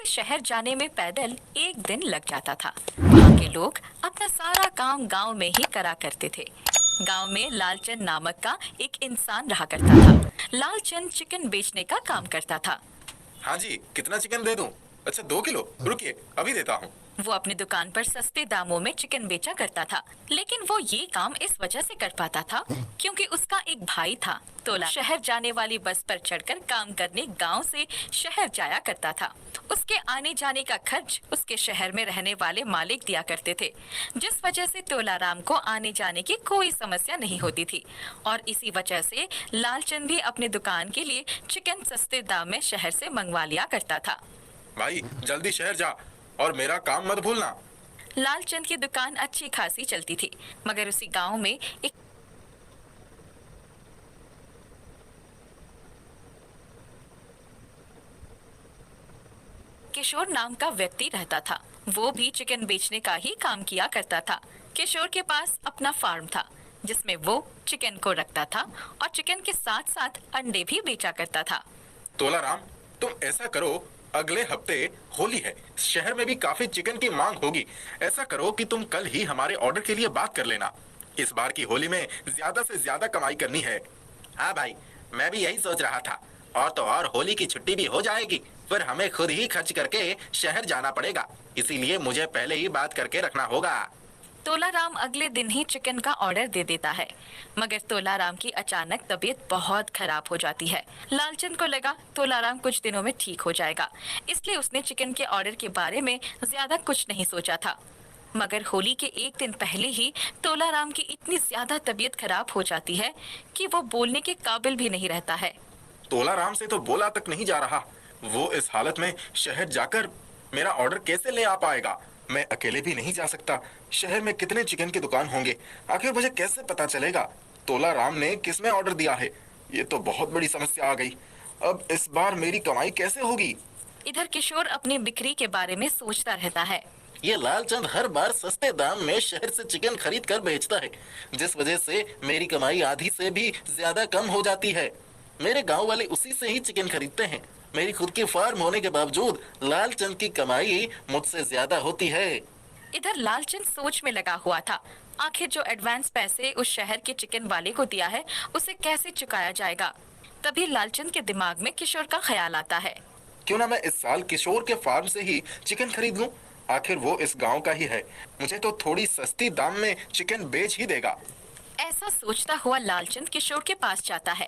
उसे शहर जाने में पैदल एक दिन लग जाता था। वहाँ के लोग अपना सारा काम गांव में ही करा करते थे। गांव में लालचंद नामक का एक इंसान रहा करता था। लालचंद चिकन बेचने का काम करता था। हाँ जी, कितना चिकन दे दूं? अच्छा, 2 किलो, रुकिए अभी देता हूँ। वो अपनी दुकान पर सस्ते दामों में चिकन बेचा करता था, लेकिन वो ये काम इस वजह से कर पाता था क्योंकि उसका एक भाई था। तोला शहर जाने वाली बस पर चढ़कर काम करने गांव से शहर जाया करता था। उसके आने जाने का खर्च उसके शहर में रहने वाले मालिक दिया करते थे, जिस वजह से तोलाराम को आने जाने की कोई समस्या नहीं होती थी। और इसी वजह से लालचंद भी अपनी दुकान के लिए चिकन सस्ते दाम में शहर से मंगवा लिया करता था। भाई जल्दी शहर जा और मेरा काम मत भूलना। लालचंद की दुकान अच्छी खासी चलती थी, मगर उसी गांव में एक किशोर नाम का व्यक्ति रहता था। वो भी चिकन बेचने का ही काम किया करता था। किशोर के पास अपना फार्म था, जिसमें वो चिकन को रखता था और चिकन के साथ साथ अंडे भी बेचा करता था। तोलाराम, तुम ऐसा करो, अगले हफ्ते होली है, शहर में भी काफी चिकन की मांग होगी। ऐसा करो कि तुम कल ही हमारे ऑर्डर के लिए बात कर लेना। इस बार की होली में ज्यादा से ज्यादा कमाई करनी है। हाँ भाई, मैं भी यही सोच रहा था। और तो और होली की छुट्टी भी हो जाएगी, फिर हमें खुद ही खर्च करके शहर जाना पड़ेगा। इसीलिए मुझे पहले ही बात करके रखना होगा। तोलाराम अगले दिन ही चिकन का ऑर्डर दे देता है, मगर तोलाराम की अचानक तबीयत बहुत खराब हो जाती है। लालचंद को लगा तोलाराम कुछ दिनों में ठीक हो जाएगा, इसलिए उसने चिकन के ऑर्डर के बारे में ज्यादा कुछ नहीं सोचा था। मगर होली के एक दिन पहले ही तोलाराम की इतनी ज्यादा तबीयत खराब हो जाती है कि वो बोलने के काबिल भी नहीं रहता है। तोलाराम से तो बोला तक नहीं जा रहा। वो इस हालत में शहर जाकर मेरा ऑर्डर कैसे ले आ पाएगा? मैं अकेले भी नहीं जा सकता। शहर में कितने चिकन की दुकान होंगे, आखिर मुझे कैसे पता चलेगा तोलाराम ने किस में ऑर्डर दिया है? ये तो बहुत बड़ी समस्या आ गई। अब इस बार मेरी कमाई कैसे होगी? इधर किशोर अपनी बिक्री के बारे में सोचता रहता है। ये लालचंद हर बार सस्ते दाम में शहर से चिकन खरीद कर बेचता है, जिस वजह से मेरी कमाई आधी से भी ज्यादा कम हो जाती है। मेरे गांव वाले उसी से ही चिकन खरीदते हैं। मेरी खुद की फार्म होने के बावजूद लालचंद की कमाई मुझसे ज्यादा होती है। इधर लालचंद सोच में लगा हुआ था, आखिर जो एडवांस पैसे उस शहर के चिकन वाले को दिया है उसे कैसे चुकाया जाएगा। तभी लालचंद के दिमाग में किशोर का ख्याल आता है। क्यों ना मैं इस साल किशोर के फार्म से ही चिकन खरीद लूं? आखिर वो इस गांव का ही है, मुझे तो थोड़ी सस्ती दाम में चिकन बेच ही देगा। ऐसा सोचता हुआ लालचंद किशोर के पास जाता है।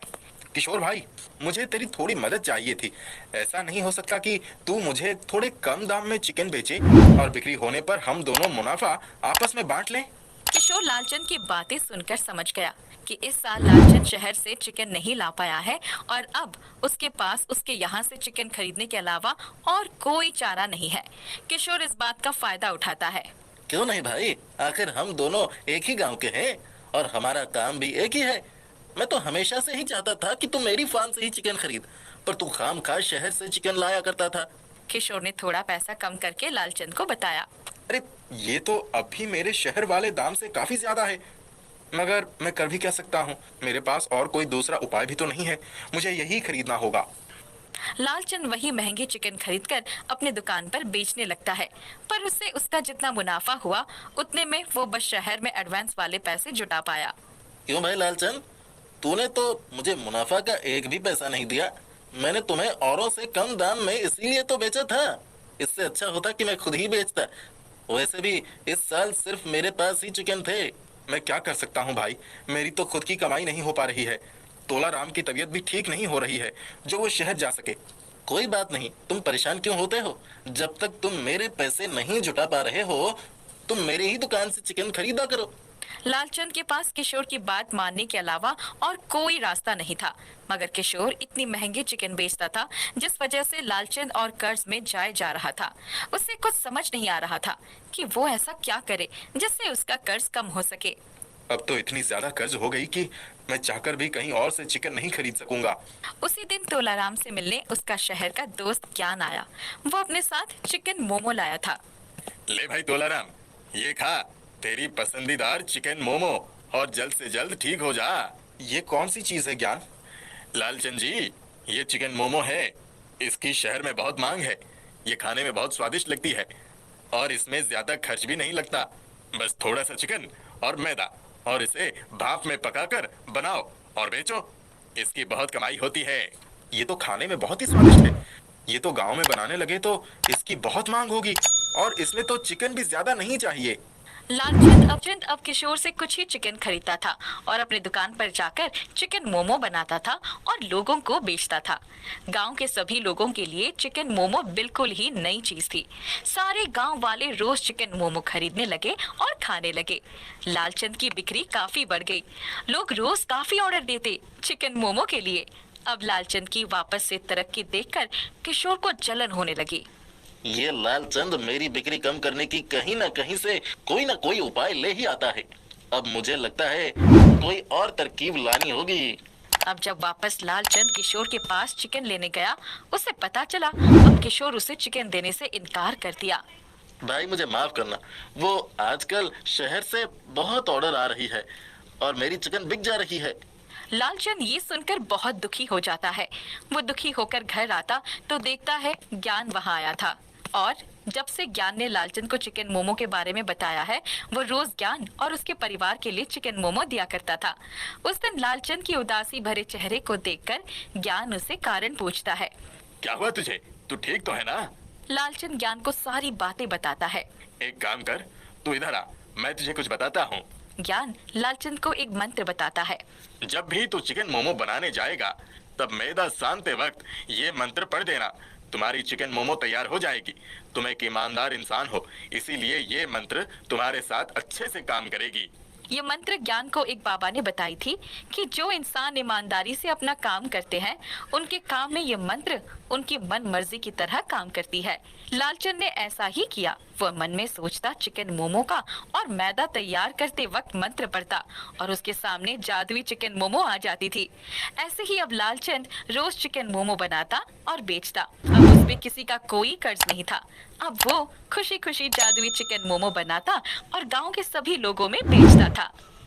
किशोर भाई, मुझे तेरी थोड़ी मदद चाहिए थी। ऐसा नहीं हो सकता कि तू मुझे थोड़े कम दाम में चिकन बेचे और बिक्री होने पर हम दोनों मुनाफा आपस में बांट लें? किशोर लालचंद की बातें सुनकर समझ गया कि इस साल लालचंद शहर से चिकन नहीं ला पाया है और अब उसके पास उसके यहाँ से चिकन खरीदने के अलावा और कोई चारा नहीं है। किशोर इस बात का फायदा उठाता है। क्यों नहीं भाई, आखिर हम दोनों एक ही गांव के हैं और हमारा काम भी एक ही है। मैं तो हमेशा से ही चाहता था कि तू मेरी फार्म से ही चिकन खरीद, पर तू खामखा शहर से चिकन लाया करता था। किशोर ने थोड़ा पैसा कम करके लालचंद को बताया। अरे, ये तो अभी मेरे शहर वाले दाम से काफी ज्यादा है, मगर मैं कर भी क्या सकता हूँ? मेरे पास और कोई दूसरा उपाय भी तो नहीं है। मुझे यही खरीदना होगा। लालचंद वही महंगे चिकन खरीदकर अपने दुकान पर बेचने लगता है, पर उससे उसका जितना मुनाफा हुआ उतने में वो बस शहर में एडवांस वाले पैसे जुटा पाया। क्यों भाई लालचंद, तूने तो मुझे मुनाफा का एक भी पैसा नहीं दिया। मैंने तुम्हें औरों से कम दाम में इसीलिए तो बेचा था। इससे अच्छा होता कि मैं खुद ही बेचता। वैसे भी इस साल सिर्फ मेरे पास ही चिकन थे। मैं क्या कर सकता हूँ भाई, मेरी तो खुद की कमाई नहीं हो पा रही है। तोलाराम की तबीयत भी ठीक नहीं हो रही है जो वो शहर जा सके। कोई बात नहीं, तुम परेशान क्यों होते हो? जब तक तुम मेरे पैसे नहीं जुटा पा रहे हो, तुम मेरे ही दुकान से चिकन खरीदा करो। लालचंद के पास किशोर की बात मानने के अलावा और कोई रास्ता नहीं था, मगर किशोर इतनी महंगी चिकन बेचता था जिस वजह से लालचंद और कर्ज में जाए जा रहा था। उसे कुछ समझ नहीं आ रहा था कि वो ऐसा क्या करे जिससे उसका कर्ज कम हो सके। अब तो इतनी ज्यादा कर्ज हो गई कि मैं चाहकर भी कहीं और से चिकन नहीं खरीद सकूंगा। उसी दिन तोलाराम से मिलने उसका शहर का दोस्त ज्ञान आया। वो अपने साथ चिकन मोमो लाया था। ले भाई तोलाराम, ये खा, तेरी पसंदीदार चिकन मोमो, और जल्द से जल्द ठीक हो जा। ये कौन सी चीज है ज्ञान? लालचंद जी, ये चिकन मोमो है। इसकी शहर में बहुत मांग है। ये खाने में बहुत स्वादिष्ट लगती है और इसमें ज्यादा खर्च भी नहीं लगता। बस थोड़ा सा चिकन और मैदा और इसे भाप में पकाकर बनाओ और बेचो। इसकी बहुत कमाई होती है। ये तो खाने में बहुत ही स्वादिष्ट है। ये तो गांव में बनाने लगे तो इसकी बहुत मांग होगी और इसमें तो चिकन भी ज्यादा नहीं चाहिए। लालचंद अब किशोर से कुछ ही चिकन खरीदता था और अपनी दुकान पर जाकर चिकन मोमो बनाता था और लोगों को बेचता था। गांव के सभी लोगों के लिए चिकन मोमो बिल्कुल ही नई चीज थी। सारे गांव वाले रोज चिकन मोमो खरीदने लगे और खाने लगे। लालचंद की बिक्री काफी बढ़ गई। लोग रोज काफी ऑर्डर देते चिकन मोमो के लिए। अब लालचंद की वापस से तरक्की देखकर किशोर को जलन होने लगी। ये लालचंद मेरी बिक्री कम करने की कहीं ना कहीं से कोई ना कोई उपाय ले ही आता है। अब मुझे लगता है कोई और तरकीब लानी होगी। अब जब वापस लालचंद किशोर के पास चिकन लेने गया, उसे पता चला अब किशोर उसे चिकन देने से इनकार कर दिया। भाई मुझे माफ करना, वो आजकल शहर से बहुत ऑर्डर आ रही है और मेरी चिकन बिक जा रही है। लालचंद ये सुनकर बहुत दुखी हो जाता है। वो दुखी होकर घर आता तो देखता है ज्ञान वहाँ आया था और जब से ज्ञान ने लालचंद को चिकन मोमो के बारे में बताया है, वो रोज ज्ञान और उसके परिवार के लिए चिकन मोमो दिया करता था। उस दिन लालचंद की उदासी भरे चेहरे को देखकर ज्ञान उसे कारण पूछता है। क्या हुआ तुझे? तू ठीक तो है ना? लालचंद ज्ञान को सारी बातें बताता है। एक काम कर, तू इधर आ, मैं तुझे कुछ बताता हूँ। ज्ञान लालचंद को एक मंत्र बताता है। जब भी तू चिकन मोमो बनाने जाएगा तब मैदा सानते वक्त ये मंत्र पढ़ देना। तुम्हारी चिकन मोमो तैयार हो जाएगी। तुम एक ईमानदार इंसान हो, इसीलिए ये मंत्र तुम्हारे साथ अच्छे से काम करेगी। ये मंत्र ज्ञान को एक बाबा ने बताई थी कि जो इंसान ईमानदारी से अपना काम करते हैं, उनके काम में ये मंत्र उनकी मन मर्जी की तरह काम करती है। लालचंद ने ऐसा ही किया। वह मन में सोचता चिकन मोमो का और मैदा तैयार करते वक्त मंत्र पढ़ता और उसके सामने जादुई चिकन मोमो आ जाती थी। ऐसे ही अब लालचंद रोज चिकन मोमो बनाता और बेचता। अब उस पे किसी का कोई कर्ज नहीं था। अब वो खुशी खुशी जादुई चिकन मोमो बनाता और गांव के सभी लोगों में बेचता था।